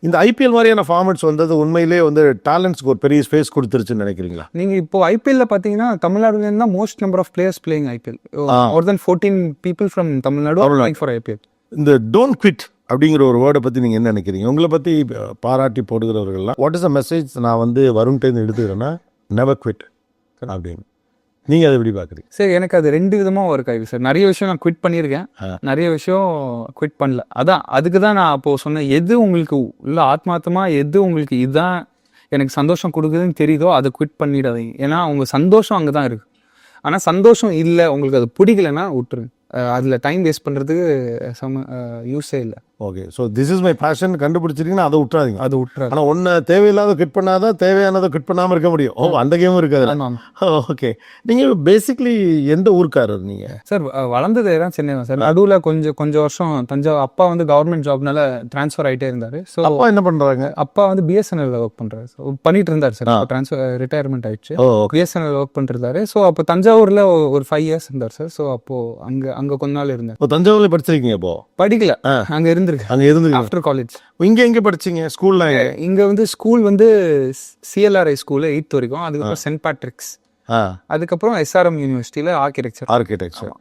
இந்த ஐபிஎல் மாதிரியான ஃபார்மேட்ஸ் வந்தது உண்மையிலேயே வந்து டேலண்ட்ஸ்க்கு ஒரு பெரிய ஸ்பேஸ் கொடுத்துருச்சுன்னு நினைக்கிறீங்களா? நீங்க இப்போ ஐபிஎல்ல பாத்தீங்கன்னா தமிழ்நாடுல இருந்தா most number of players playing IPL. More than 14 people from Tamil Nadu are playing for IPL. இந்த டோன்ட் குவிட் அப்படிங்கிற ஒரு வேர்டை பற்றி நீங்கள் என்ன நினைக்கிறீங்க? உங்களை பற்றி பாராட்டி போடுகிறவர்கள்லாம் வாட் இஸ் அ மெசேஜ் நான் வந்து வருண்கிட்டேருந்து எடுத்துக்கிறேன்னா நெவர் குவிட் அப்படின்னு. நீங்கள் அதை எப்படி பார்க்குறீங்க? சரி, எனக்கு அது 2 விதமாக ஒர்க் ஆகுது சார். நிறைய விஷயம் நான் குவிட் பண்ணியிருக்கேன், நிறைய விஷயம் குவிட் பண்ணல. அதான் அதுக்கு தான் நான் அப்போது சொன்னேன், எது உங்களுக்கு இல்லை ஆத்மார்த்தமாக எது உங்களுக்கு இதுதான் எனக்கு சந்தோஷம் கொடுக்குதுன்னு தெரியுதோ அதை குவிட் பண்ணிடாதீங்க. ஏன்னா உங்கள் சந்தோஷம் அங்கே தான் இருக்குது. ஆனால் சந்தோஷம் இல்லை, உங்களுக்கு அது பிடிக்கலன்னா விட்டுருங்க. அதில் டைம் வேஸ்ட் பண்ணுறதுக்கு யூஸே இல்லை. Okay, so this is my passion கண்டுபிடிச்சிருக்கீங்கன்னா அதை விட்டுறாதீங்க. அது விட்டுறாரு. ஆனால் ஒன்று தேவையில்லாத குவிட் பண்ணாதான் தேவையானதை குவிட் பண்ணாமல் இருக்க முடியும். அந்த கேமும் இருக்காது. ஓகே, நீங்கள் பேசிக்லி எந்த ஊருக்காரர் நீங்கள்? சார் வளர்ந்தது தான் சென்னை தான் சார். நடுவில் கொஞ்சம் வருஷம் தஞ்சாவூர். அப்பா வந்து கவர்மெண்ட் ஜாப்னால ட்ரான்ஸ்ஃபர் ஆகிட்டே இருந்தார். ஸோ அப்பா என்ன பண்ணுறாங்க? அப்பா வந்து பிஎஸ்என்எல் ஒர்க் பண்ணுறாரு. ஸோ பண்ணிட்டு இருந்தார் சார். ரிட்டையர்மெண்ட் ஆயிடுச்சு. பிஎஸ்என்எல் ஒர்க் பண்ணிட்டு இருந்தாரு. ஸோ அப்போ தஞ்சாவூரில் ஒரு 5 years இருந்தார் சார். ஸோ அப்போது அங்கே கொஞ்ச நாள் இருந்தார். இப்போ தஞ்சாவூரில் படிச்சிருக்கீங்க? இப்போ படிக்கல, அங்கே இருந்திருக்கு. அங்கே இருந்து ஆஃப்டர் காலேஜ் இங்கே எங்கே படிச்சிங்க? ஸ்கூல்ல இங்கே வந்து ஸ்கூல் வந்து CLRI ஸ்கூலு 8th வரைக்கும். அதுக்கப்புறம் சென்ட் பேட்ரிக்ஸ், அதுக்கப்புறம் SRM யூனிவர்சிட்டியில் ஆர்கிடெக்சர்.